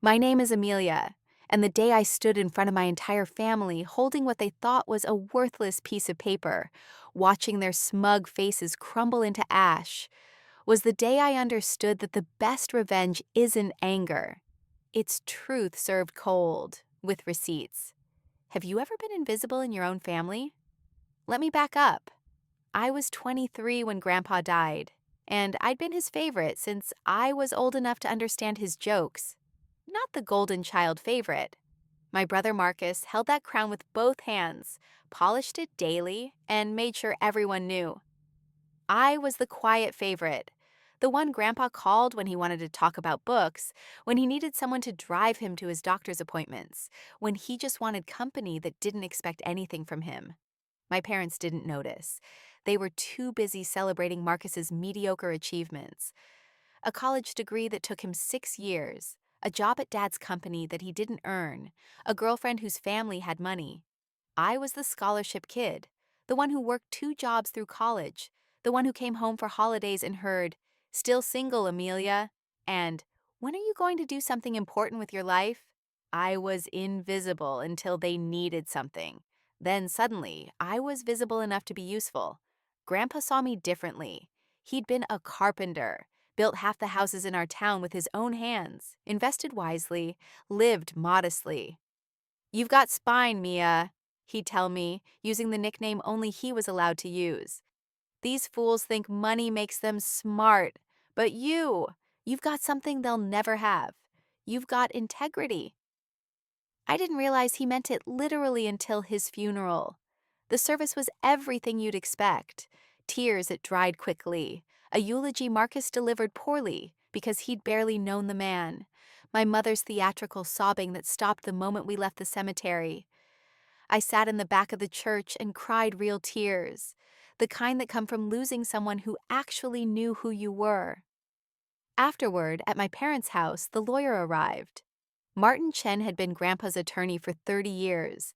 My name is Amelia, and the day I stood in front of my entire family holding what they thought was a worthless piece of paper, watching their smug faces crumble into ash, was the day I understood that the best revenge isn't anger. It's truth served cold, with receipts. Have you ever been invisible in your own family? Let me back up. I was 23 when Grandpa died, and I'd been his favorite since I was old enough to understand his jokes. Not the golden child favorite. My brother Marcus held that crown with both hands, polished it daily, and made sure everyone knew. I was the quiet favorite, the one Grandpa called when he wanted to talk about books, when he needed someone to drive him to his doctor's appointments, when he just wanted company that didn't expect anything from him. My parents didn't notice. They were too busy celebrating Marcus's mediocre achievements. A college degree that took him 6 years, a job at Dad's company that he didn't earn, a girlfriend whose family had money. I was the scholarship kid, the one who worked 2 jobs through college, the one who came home for holidays and heard, "Still single, Amelia," and "When are you going to do something important with your life?" I was invisible until they needed something. Then suddenly, I was visible enough to be useful. Grandpa saw me differently. He'd been a carpenter, built half the houses in our town with his own hands, invested wisely, lived modestly. "You've got spine, Mia," he'd tell me, using the nickname only he was allowed to use. "These fools think money makes them smart, but you've got something they'll never have. You've got integrity." I didn't realize he meant it literally until his funeral. The service was everything you'd expect. Tears that dried quickly. A eulogy Marcus delivered poorly because he'd barely known the man. My mother's theatrical sobbing that stopped the moment we left the cemetery. I sat in the back of the church and cried real tears, the kind that come from losing someone who actually knew who you were. Afterward, at my parents' house, the lawyer arrived. Martin Chen had been Grandpa's attorney for 30 years,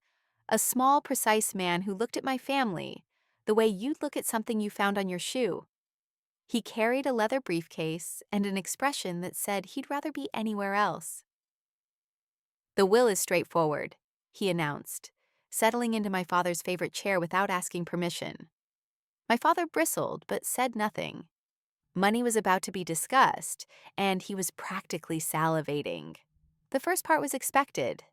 a small, precise man who looked at my family the way you'd look at something you found on your shoe. He carried a leather briefcase and an expression that said he'd rather be anywhere else. "The will is straightforward," he announced, settling into my father's favorite chair without asking permission. My father bristled but said nothing. Money was about to be discussed, and he was practically salivating. The first part was expected.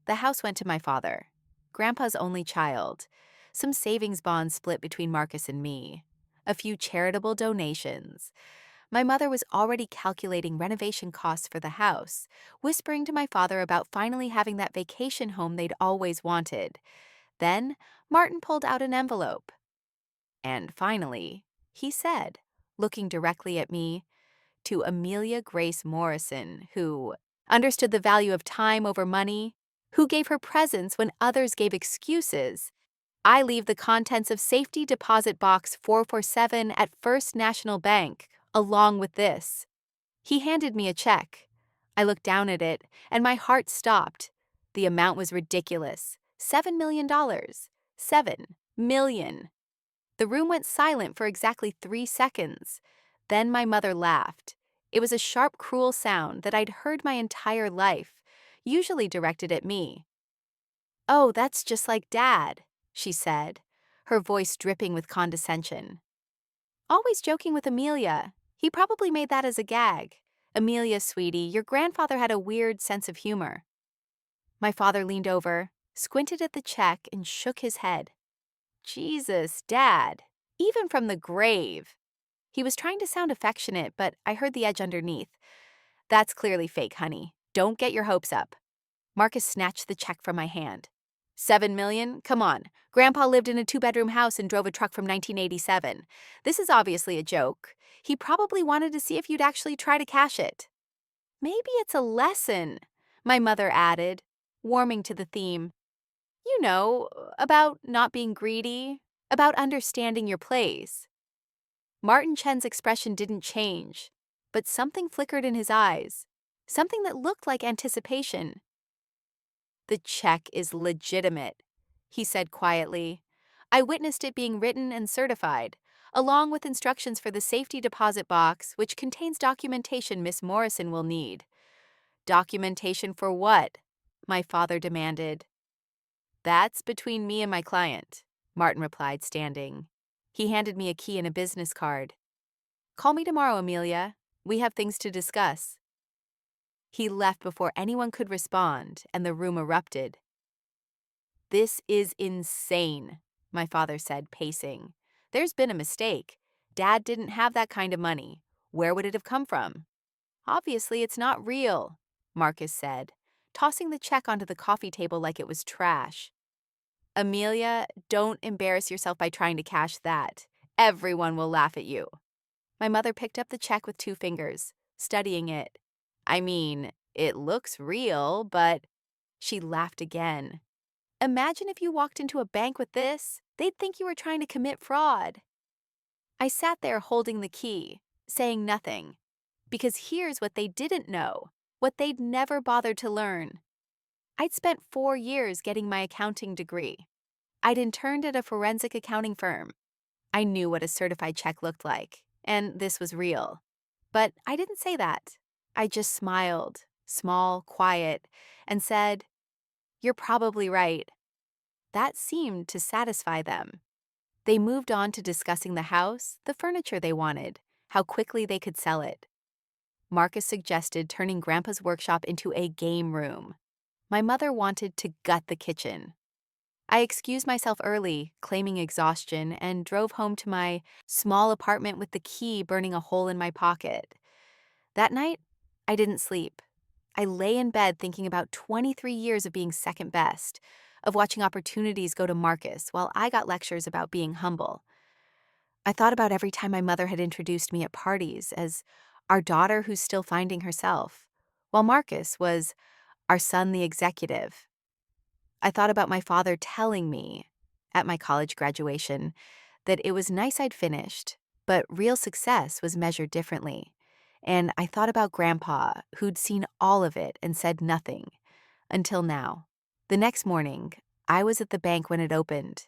The house went to my father, Grandpa's only child, some savings bonds split between Marcus and me, a few charitable donations. My mother was already calculating renovation costs for the house, whispering to my father about finally having that vacation home they'd always wanted. Then Martin pulled out an envelope. And finally, he said, looking directly at me, "To Amelia Grace Morrison, who understood the value of time over money, who gave her presents when others gave excuses, I leave the contents of Safety Deposit Box 447 at First National Bank, along with this." He handed me a check. I looked down at it, and my heart stopped. The amount was ridiculous. $7 million. 7 million. The room went silent for exactly 3 seconds. Then my mother laughed. It was a sharp, cruel sound that I'd heard my entire life, usually directed at me. "Oh, that's just like Dad," she said, her voice dripping with condescension. "Always joking with Amelia. He probably made that as a gag. Amelia, sweetie, your grandfather had a weird sense of humor." My father leaned over, squinted at the check, and shook his head. "Jesus, Dad, even from the grave." He was trying to sound affectionate, but I heard the edge underneath. "That's clearly fake, honey. Don't get your hopes up." Marcus snatched the check from my hand. 7 million? Come on. Grandpa lived in a 2-bedroom house and drove a truck from 1987. This is obviously a joke. He probably wanted to see if you'd actually try to cash it." "Maybe it's a lesson," my mother added, warming to the theme. "You know, about not being greedy, about understanding your place." Martin Chen's expression didn't change, but something flickered in his eyes, something that looked like anticipation. "The check is legitimate," he said quietly. "I witnessed it being written and certified, along with instructions for the safety deposit box, which contains documentation Miss Morrison will need. Documentation for what? My father demanded. That's between me and my client, Martin replied, standing. He handed me a key and a business card. Call me tomorrow, Amelia. We have things to discuss. He left before anyone could respond, and the room erupted. This is insane, my father said, pacing. There's been a mistake. Dad didn't have that kind of money. Where would it have come from? Obviously, it's not real, Marcus said, tossing the check onto the coffee table like it was trash. Amelia, don't embarrass yourself by trying to cash that. Everyone will laugh at you. My mother picked up the check with 2 fingers, studying it. I mean, it looks real, but… She laughed again. Imagine if you walked into a bank with this. They'd think you were trying to commit fraud. I sat there holding the key, saying nothing. Because here's what they didn't know, what they'd never bothered to learn. I'd spent 4 years getting my accounting degree. I'd interned at a forensic accounting firm. I knew what a certified check looked like, and this was real. But I didn't say that. I just smiled, small, quiet, and said, "You're probably right." That seemed to satisfy them. They moved on to discussing the house, the furniture they wanted, how quickly they could sell it. Marcus suggested turning Grandpa's workshop into a game room. My mother wanted to gut the kitchen. I excused myself early, claiming exhaustion, and drove home to my small apartment with the key burning a hole in my pocket. That night, I didn't sleep. I lay in bed thinking about 23 years of being second best, of watching opportunities go to Marcus while I got lectures about being humble. I thought about every time my mother had introduced me at parties as our daughter who's still finding herself, while Marcus was our son the executive. I thought about my father telling me, at my college graduation, that it was nice I'd finished, but real success was measured differently. And I thought about Grandpa, who'd seen all of it and said nothing, until now. The next morning, I was at the bank when it opened.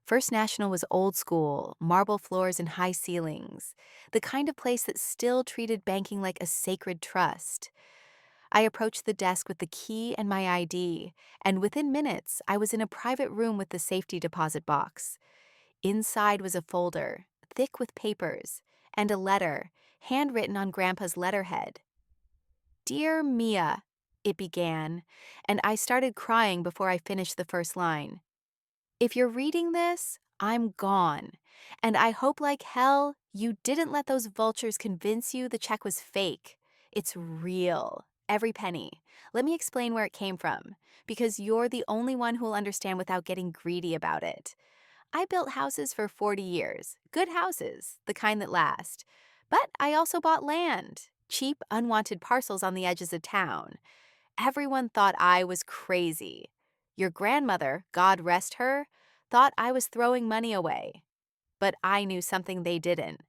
First National was old school, marble floors and high ceilings, the kind of place that still treated banking like a sacred trust. I approached the desk with the key and my ID, and within minutes, I was in a private room with the safety deposit box. Inside was a folder, thick with papers, and a letter, handwritten on Grandpa's letterhead. "Dear Mia," it began, and I started crying before I finished the first line. "If you're reading this, I'm gone, and I hope like hell you didn't let those vultures convince you the check was fake. It's real, every penny. Let me explain where it came from, because you're the only one who'll understand without getting greedy about it. I built houses for 40 years, good houses, the kind that last. But I also bought land, cheap, unwanted parcels on the edges of town. Everyone thought I was crazy. Your grandmother, God rest her, thought I was throwing money away. But I knew something they didn't.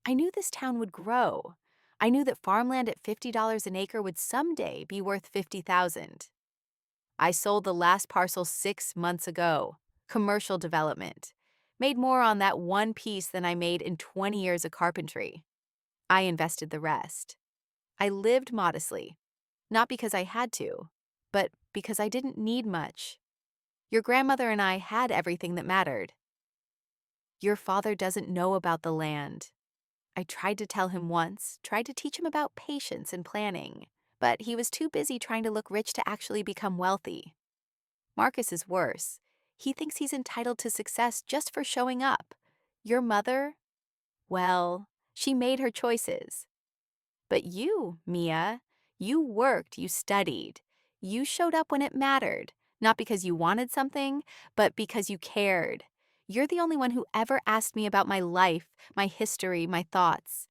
I knew this town would grow. I knew that farmland at $50 an acre would someday be worth $50,000. I sold the last parcel 6 months ago. Commercial development. Made more on that one piece than I made in 20 years of carpentry. I invested the rest. I lived modestly. Not because I had to, but because I didn't need much. Your grandmother and I had everything that mattered. Your father doesn't know about the land. I tried to tell him once, tried to teach him about patience and planning, but he was too busy trying to look rich to actually become wealthy. Marcus is worse. He thinks he's entitled to success just for showing up. Your mother? Well, she made her choices. But you, Mia, you worked, you studied. You showed up when it mattered, not because you wanted something, but because you cared. You're the only one who ever asked me about my life, my history, my thoughts.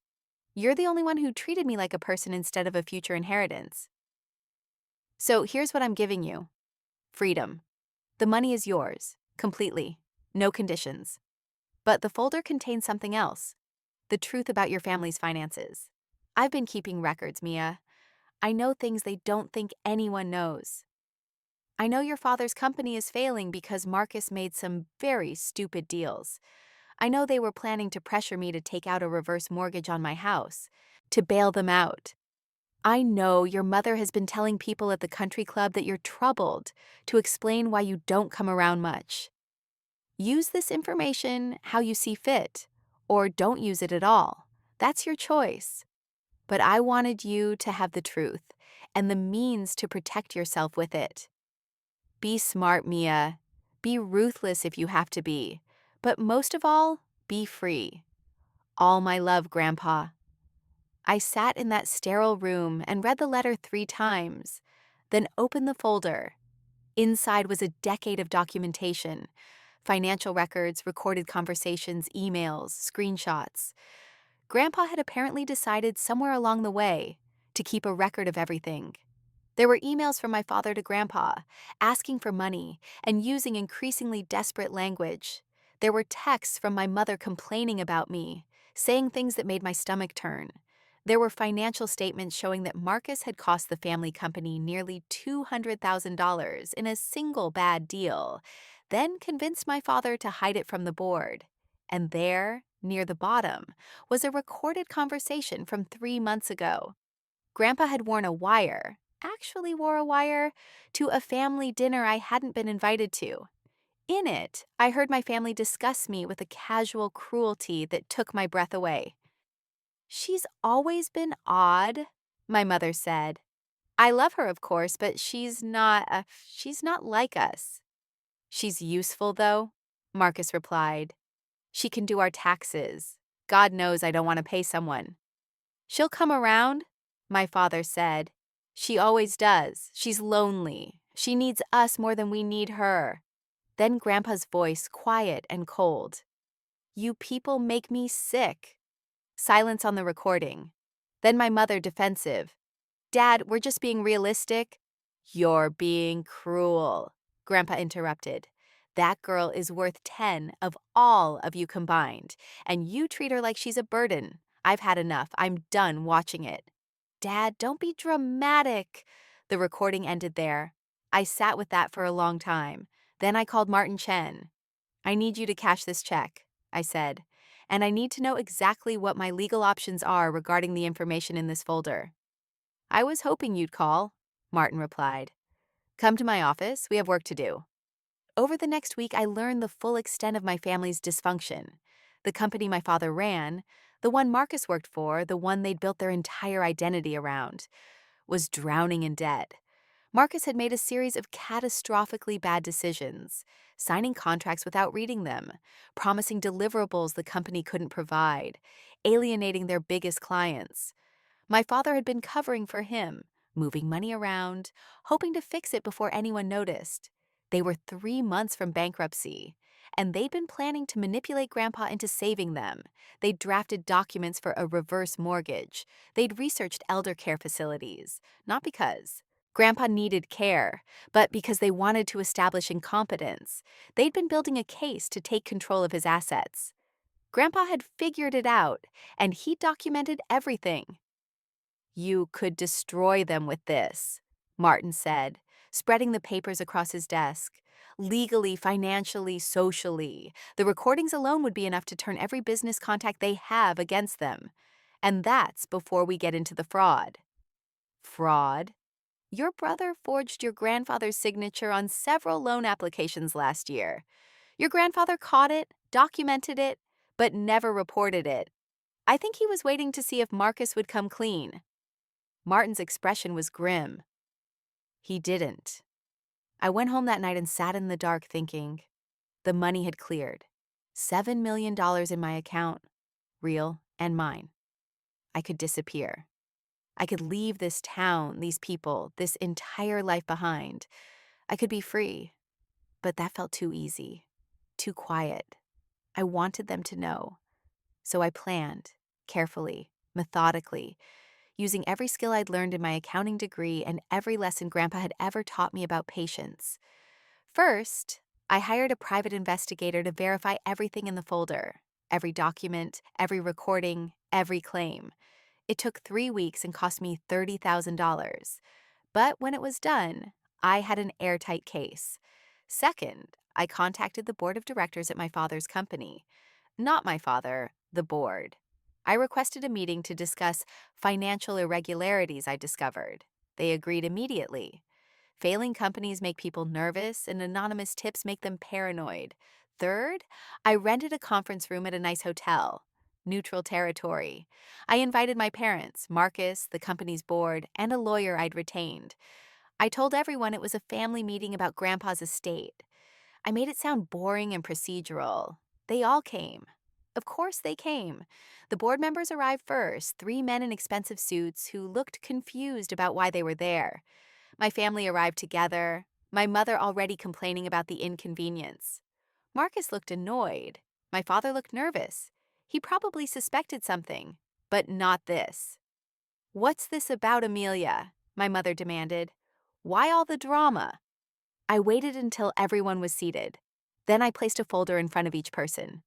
You're the only one who treated me like a person instead of a future inheritance. So here's what I'm giving you. Freedom. The money is yours, completely, no conditions. But the folder contains something else, the truth about your family's finances. I've been keeping records, Mia. I know things they don't think anyone knows. I know your father's company is failing because Marcus made some very stupid deals. I know they were planning to pressure me to take out a reverse mortgage on my house, to bail them out. I know your mother has been telling people at the country club that you're troubled to explain why you don't come around much. Use this information how you see fit, or don't use it at all. That's your choice. But I wanted you to have the truth and the means to protect yourself with it. Be smart, Mia. Be ruthless if you have to be. But most of all, be free. All my love, Grandpa. I sat in that sterile room and read the letter 3 times, then opened the folder. Inside was a decade of documentation: financial records, recorded conversations, emails, screenshots. Grandpa had apparently decided somewhere along the way to keep a record of everything. There were emails from my father to Grandpa, asking for money and using increasingly desperate language. There were texts from my mother complaining about me, saying things that made my stomach turn. There were financial statements showing that Marcus had cost the family company nearly $200,000 in a single bad deal, then convinced my father to hide it from the board. And there, near the bottom, was a recorded conversation from 3 months ago. Grandpa had actually wore a wire, to a family dinner I hadn't been invited to. In it, I heard my family discuss me with a casual cruelty that took my breath away. "She's always been odd," my mother said. "I love her, of course, but she's not like us." "She's useful, though," Marcus replied. "She can do our taxes. God knows I don't want to pay someone." "She'll come around," my father said. "She always does. She's lonely. She needs us more than we need her." Then Grandpa's voice, quiet and cold. "You people make me sick." Silence on the recording. Then my mother, defensive. "Dad, we're just being realistic." "You're being cruel," Grandpa interrupted. "That girl is worth 10 of all of you combined, and you treat her like she's a burden. I've had enough. I'm done watching it." "Dad, don't be dramatic." The recording ended there. I sat with that for a long time. Then I called Martin Chen. "I need you to cash this check," I said, "and I need to know exactly what my legal options are regarding the information in this folder." "I was hoping you'd call," Martin replied. "Come to my office. We have work to do." Over the next week, I learned the full extent of my family's dysfunction. The company my father ran, the one Marcus worked for, the one they'd built their entire identity around, was drowning in debt. Marcus had made a series of catastrophically bad decisions, signing contracts without reading them, promising deliverables the company couldn't provide, alienating their biggest clients. My father had been covering for him, moving money around, hoping to fix it before anyone noticed. They were 3 months from bankruptcy, and they'd been planning to manipulate Grandpa into saving them. They'd drafted documents for a reverse mortgage. They'd researched elder care facilities, not because Grandpa needed care, but because they wanted to establish incompetence. They'd been building a case to take control of his assets. Grandpa had figured it out, and he documented everything. "You could destroy them with this," Martin said, spreading the papers across his desk. "Legally, financially, socially. The recordings alone would be enough to turn every business contact they have against them. And that's before we get into the fraud." "Fraud? Your brother forged your grandfather's signature on several loan applications last year. Your grandfather caught it, documented it, but never reported it. I think he was waiting to see if Marcus would come clean." Martin's expression was grim. He didn't. I went home that night and sat in the dark thinking. The money had cleared. $7 million in my account, real and mine. I could disappear. I could leave this town, these people, this entire life behind. I could be free. But that felt too easy, too quiet. I wanted them to know. So I planned, carefully, methodically, using every skill I'd learned in my accounting degree and every lesson Grandpa had ever taught me about patience. First, I hired a private investigator to verify everything in the folder, every document, every recording, every claim. It took 3 weeks and cost me $30,000. But when it was done, I had an airtight case. Second, I contacted the board of directors at my father's company. Not my father, the board. I requested a meeting to discuss financial irregularities I discovered. They agreed immediately. Failing companies make people nervous, and anonymous tips make them paranoid. Third, I rented a conference room at a nice hotel. Neutral territory. I invited my parents, Marcus, the company's board, and a lawyer I'd retained. I told everyone it was a family meeting about Grandpa's estate. I made it sound boring and procedural. They all came. Of course, they came. The board members arrived first, three men in expensive suits who looked confused about why they were there. My family arrived together, my mother already complaining about the inconvenience. Marcus looked annoyed. My father looked nervous. He probably suspected something, but not this. "What's this about, Amelia?" my mother demanded. "Why all the drama?" I waited until everyone was seated. Then I placed a folder in front of each person.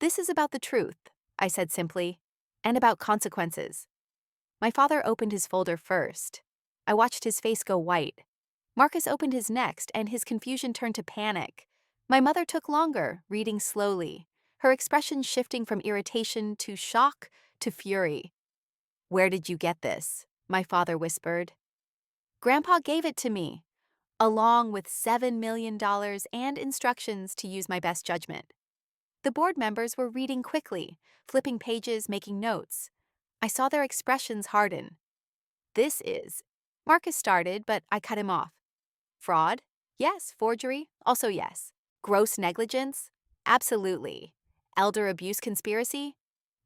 "This is about the truth," I said simply, "and about consequences." My father opened his folder first. I watched his face go white. Marcus opened his next, and his confusion turned to panic. My mother took longer, reading slowly, her expression shifting from irritation to shock to fury. "Where did you get this?" my father whispered. "Grandpa gave it to me, along with $7 million and instructions to use my best judgment." The board members were reading quickly, flipping pages, making notes. I saw their expressions harden. "This is—" Marcus started, but I cut him off. "Fraud? Yes. Forgery? Also yes. Gross negligence? Absolutely. Elder abuse conspiracy?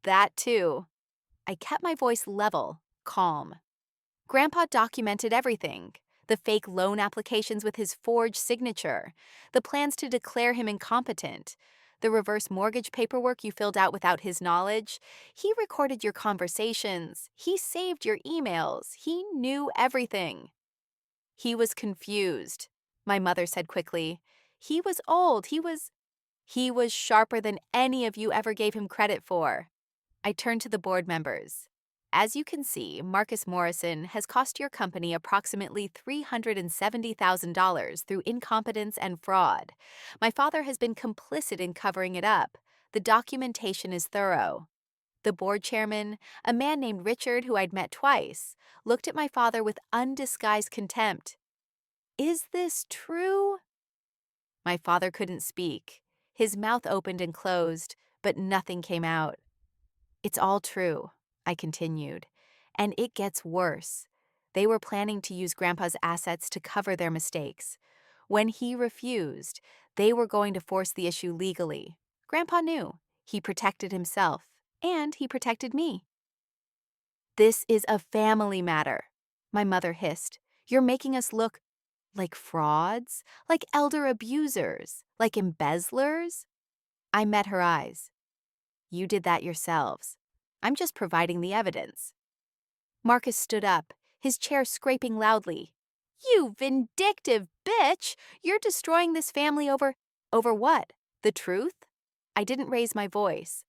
That too." I kept my voice level, calm. Grandpa documented everything: the fake loan applications with his forged signature, the plans to declare him incompetent, the reverse mortgage paperwork you filled out without his knowledge. He recorded your conversations. He saved your emails. He knew everything. "He was confused," my mother said quickly. "He was old. He was sharper than any of you ever gave him credit for." I turned to the board members. "As you can see, Marcus Morrison has cost your company approximately $370,000 through incompetence and fraud. My father has been complicit in covering it up. The documentation is thorough." The board chairman, a man named Richard who I'd met twice, looked at my father with undisguised contempt. "Is this true?" My father couldn't speak. His mouth opened and closed, but nothing came out. "It's all true," I continued, "and it gets worse. They were planning to use Grandpa's assets to cover their mistakes. When he refused, they were going to force the issue legally. Grandpa knew. He protected himself, and he protected me." "This is a family matter," my mother hissed. "You're making us look like frauds, like elder abusers, like embezzlers." I met her eyes. "You did that yourselves. I'm just providing the evidence." Marcus stood up, his chair scraping loudly. "You vindictive bitch! You're destroying this family over what? The truth?" I didn't raise my voice.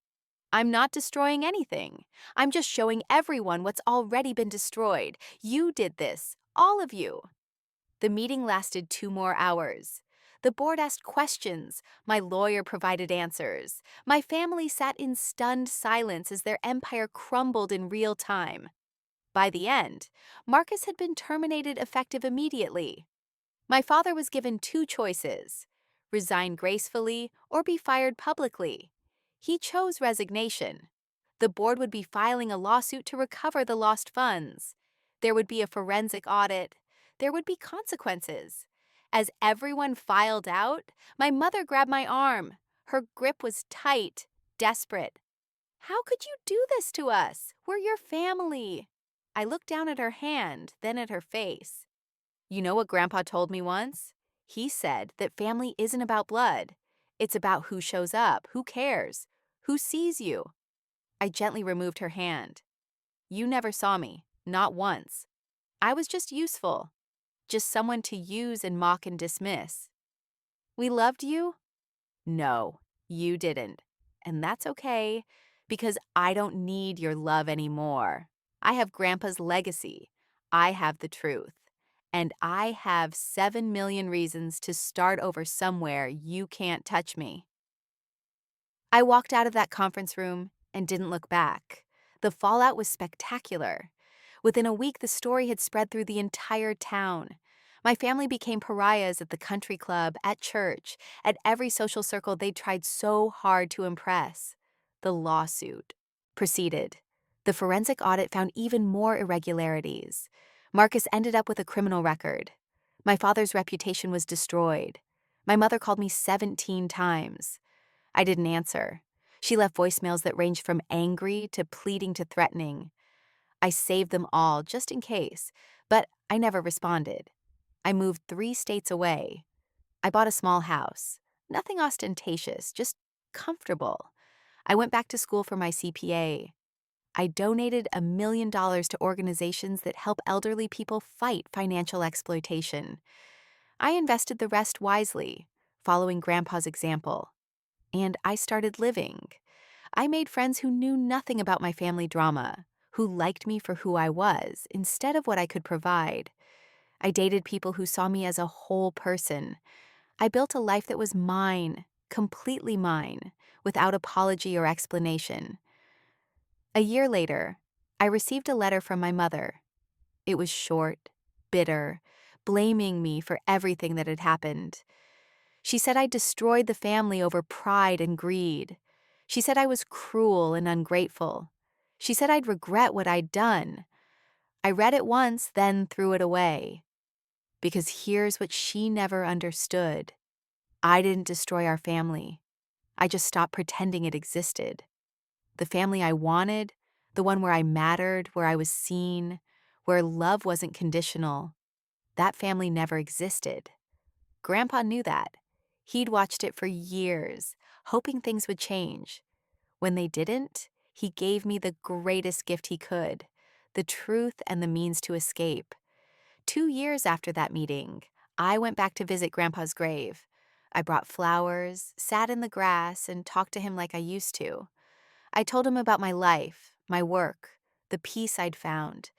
"I'm not destroying anything. I'm just showing everyone what's already been destroyed. You did this, all of you." The meeting lasted 2 more hours. The board asked questions. My lawyer provided answers. My family sat in stunned silence as their empire crumbled in real time. By the end, Marcus had been terminated effective immediately. My father was given 2 choices: resign gracefully or be fired publicly. He chose resignation. The board would be filing a lawsuit to recover the lost funds. There would be a forensic audit. There would be consequences. As everyone filed out, my mother grabbed my arm. Her grip was tight, desperate. "How could you do this to us? We're your family." I looked down at her hand, then at her face. "You know what Grandpa told me once? He said that family isn't about blood. It's about who shows up, who cares, who sees you." I gently removed her hand. "You never saw me, not once. I was just useful, just someone to use and mock and dismiss." "We loved you?" "No, you didn't. And that's okay, because I don't need your love anymore. I have Grandpa's legacy. I have the truth. And I have 7 million reasons to start over somewhere you can't touch me." I walked out of that conference room, and didn't look back. The fallout was spectacular. Within a week, the story had spread through the entire town. My family became pariahs at the country club, at church, at every social circle they'd tried so hard to impress. The lawsuit proceeded. The forensic audit found even more irregularities. Marcus ended up with a criminal record. My father's reputation was destroyed. My mother called me 17 times. I didn't answer. She left voicemails that ranged from angry to pleading to threatening. I saved them all just in case, but I never responded. I moved 3 states away. I bought a small house. Nothing ostentatious, just comfortable. I went back to school for my CPA. I donated $1 million to organizations that help elderly people fight financial exploitation. I invested the rest wisely, following Grandpa's example. And I started living. I made friends who knew nothing about my family drama, who liked me for who I was instead of what I could provide. I dated people who saw me as a whole person. I built a life that was mine, completely mine, without apology or explanation. A year later, I received a letter from my mother. It was short, bitter, blaming me for everything that had happened. She said I destroyed the family over pride and greed. She said I was cruel and ungrateful. She said I'd regret what I'd done. I read it once, then threw it away. Because here's what she never understood. I didn't destroy our family. I just stopped pretending it existed. The family I wanted, the one where I mattered, where I was seen, where love wasn't conditional, that family never existed. Grandpa knew that. He'd watched it for years, hoping things would change. When they didn't, he gave me the greatest gift he could, the truth and the means to escape. 2 years after that meeting, I went back to visit Grandpa's grave. I brought flowers, sat in the grass, and talked to him like I used to. I told him about my life, my work, the peace I'd found.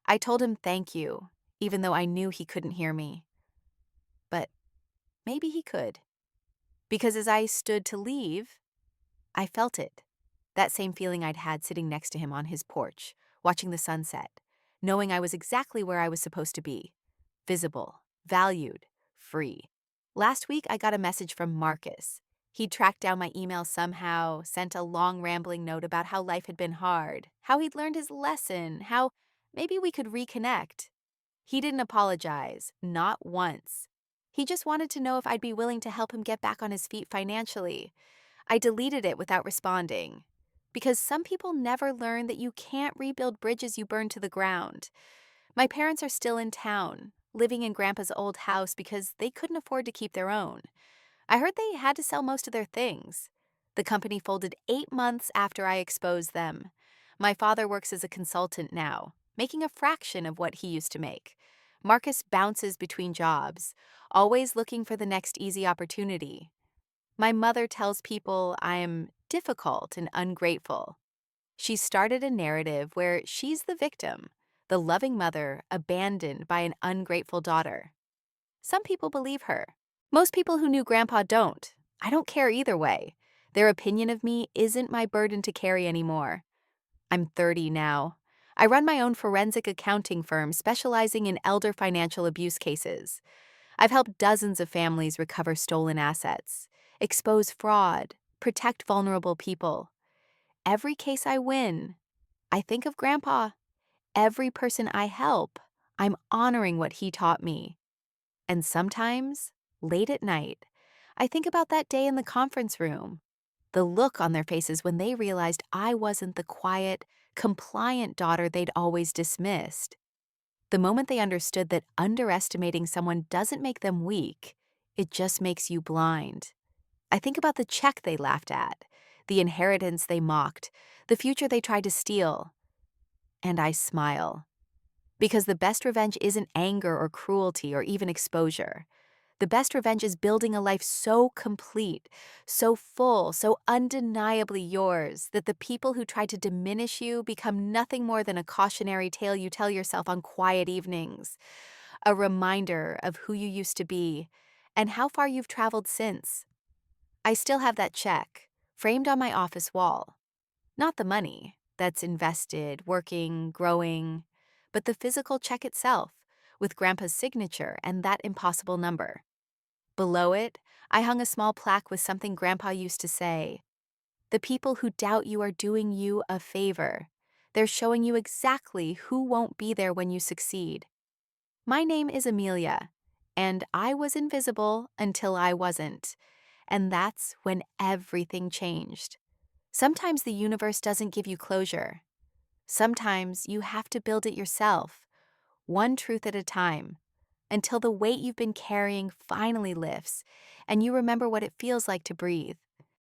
I told him thank you, even though I knew he couldn't hear me. But maybe he could. Because as I stood to leave, I felt it. That same feeling I'd had sitting next to him on his porch, watching the sunset, knowing I was exactly where I was supposed to be. Visible, valued, free. Last week, I got a message from Marcus. He'd tracked down my email somehow, sent a long rambling note about how life had been hard, how he'd learned his lesson, how maybe we could reconnect. He didn't apologize, not once. He just wanted to know if I'd be willing to help him get back on his feet financially. I deleted it without responding. Because some people never learn that you can't rebuild bridges you burn to the ground. My parents are still in town, living in Grandpa's old house because they couldn't afford to keep their own. I heard they had to sell most of their things. The company folded 8 months after I exposed them. My father works as a consultant now, making a fraction of what he used to make. Marcus bounces between jobs, always looking for the next easy opportunity. My mother tells people I am difficult and ungrateful. She started a narrative where she's the victim, the loving mother abandoned by an ungrateful daughter. Some people believe her. Most people who knew Grandpa don't. I don't care either way. Their opinion of me isn't my burden to carry anymore. I'm 30 now. I run my own forensic accounting firm specializing in elder financial abuse cases. I've helped dozens of families recover stolen assets, expose fraud, protect vulnerable people. Every case I win, I think of Grandpa. Every person I help, I'm honoring what he taught me. And sometimes, late at night, I think about that day in the conference room, the look on their faces when they realized I wasn't the quiet, compliant daughter they'd always dismissed. The moment they understood that underestimating someone doesn't make them weak, it just makes you blind. I think about the check they laughed at, the inheritance they mocked, the future they tried to steal. And I smile. Because the best revenge isn't anger or cruelty or even exposure. The best revenge is building a life so complete, so full, so undeniably yours that the people who try to diminish you become nothing more than a cautionary tale you tell yourself on quiet evenings, a reminder of who you used to be and how far you've traveled since. I still have that check, framed on my office wall. Not the money that's invested, working, growing, but the physical check itself, with Grandpa's signature and that impossible number. Below it, I hung a small plaque with something Grandpa used to say: "The people who doubt you are doing you a favor. They're showing you exactly who won't be there when you succeed." My name is Amelia, and I was invisible until I wasn't. And that's when everything changed. Sometimes the universe doesn't give you closure. Sometimes you have to build it yourself, one truth at a time, until the weight you've been carrying finally lifts and you remember what it feels like to breathe.